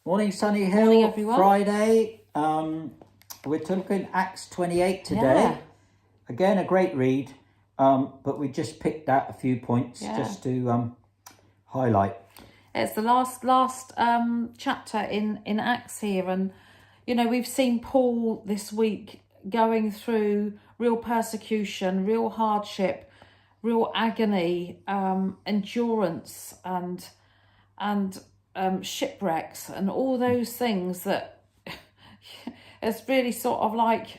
Morning, Sunny Hill. Morning, everyone. Friday. We're talking Acts 28 today. Yeah. Again, a great read, but we just picked out a few points just to highlight. It's the last chapter in Acts here, and we've seen Paul this week going through real persecution, real hardship, real agony, endurance, and shipwrecks, and all those things that it's really sort of like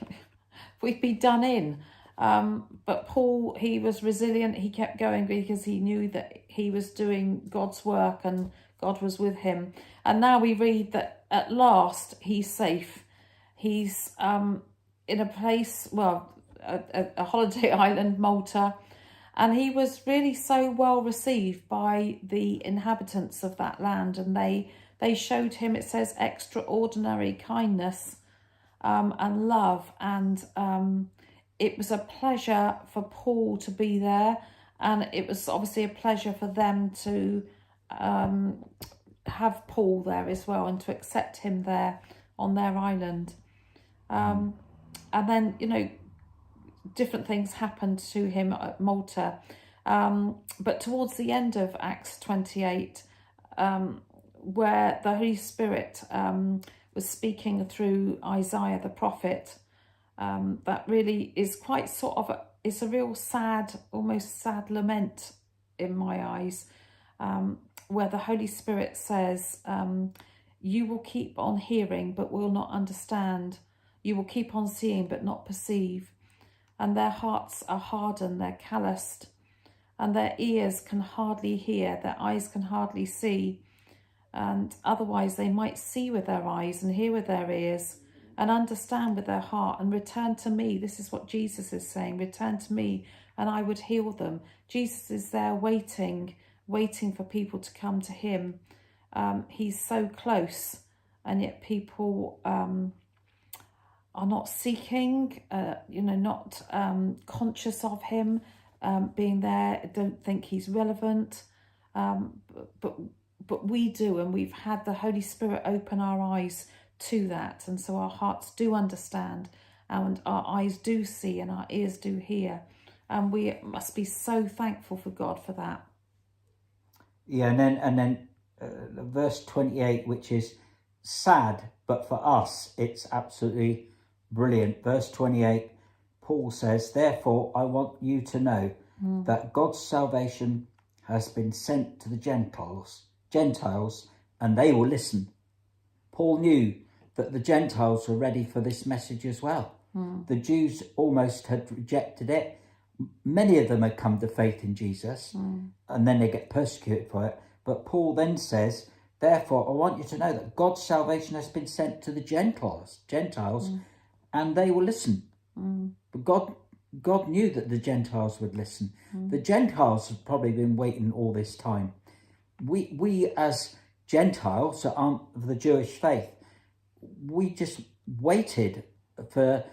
we'd be done in. But Paul, he was resilient. He kept going because he knew that he was doing God's work and God was with him. And now we read that at last he's safe. He's in a place, a holiday island, Malta. And he was really so well received by the inhabitants of that land. And they showed him, it says, extraordinary kindness and love. And it was a pleasure for Paul to be there. And it was obviously a pleasure for them to have Paul there as well and to accept him there on their island. And then, different things happened to him at Malta. But towards the end of Acts 28, where the Holy Spirit was speaking through Isaiah the prophet, that really is quite sort of, it's a real sad, almost sad lament in my eyes, where the Holy Spirit says, you will keep on hearing but will not understand. You will keep on seeing but not perceive. And their hearts are hardened, they're calloused, and their ears can hardly hear, their eyes can hardly see. And otherwise they might see with their eyes and hear with their ears and understand with their heart and return to me. This is what Jesus is saying, return to me and I would heal them. Jesus is there waiting for people to come to him. He's so close, and yet people are not seeking, not conscious of him being there, don't think he's relevant. But we do, and we've had the Holy Spirit open our eyes to that. And so our hearts do understand, and our eyes do see, and our ears do hear. And we must be so thankful for God for that. Yeah, and then verse 28, which is sad, but for us, it's absolutely brilliant. Verse 28, Paul says, therefore, I want you to know that God's salvation has been sent to the Gentiles, and they will listen. Paul knew that the Gentiles were ready for this message as well. The Jews almost had rejected it. Many of them had come to faith in Jesus, and then they get persecuted for it. But Paul then says, therefore, I want you to know that God's salvation has been sent to the Gentiles, and they will listen. But God knew that the Gentiles would listen. The Gentiles have probably been waiting all this time. We as Gentiles that aren't of the Jewish faith, we just waited for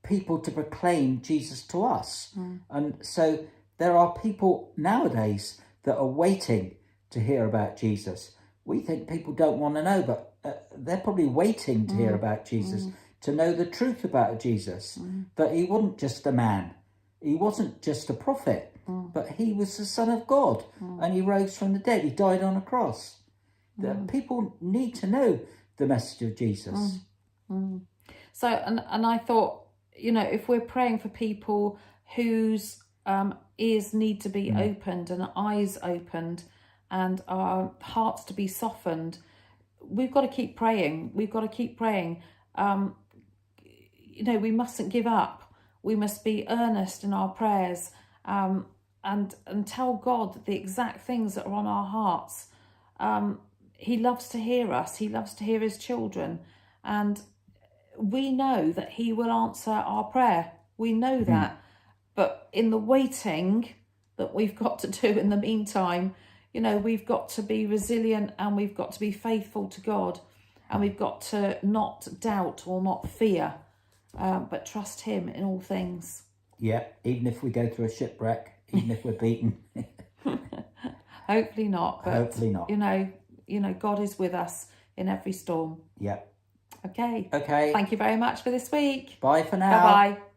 people to proclaim Jesus to us. And so there are people nowadays that are waiting to hear about Jesus. We think people don't want to know, but they're probably waiting to hear about Jesus, to know the truth about Jesus, that he wasn't just a man, he wasn't just a prophet, but he was the Son of God, and he rose from the dead, he died on a cross. That people need to know the message of Jesus. So, and I thought, if we're praying for people whose ears need to be opened and eyes opened and our hearts to be softened, we've got to keep praying. We've got to keep praying. We mustn't give up. We must be earnest in our prayers and tell God the exact things that are on our hearts. He loves to hear us. He loves to hear his children. And we know that he will answer our prayer. We know that. But in the waiting that we've got to do in the meantime, we've got to be resilient, and we've got to be faithful to God, and we've got to not doubt or not fear, but trust him in all things. Yeah, even if we go through a shipwreck, even if we're beaten. Hopefully not. But, Hopefully not. you know, God is with us in every storm. Yeah. Okay. Okay. Thank you very much for this week. Bye for now. Bye-bye.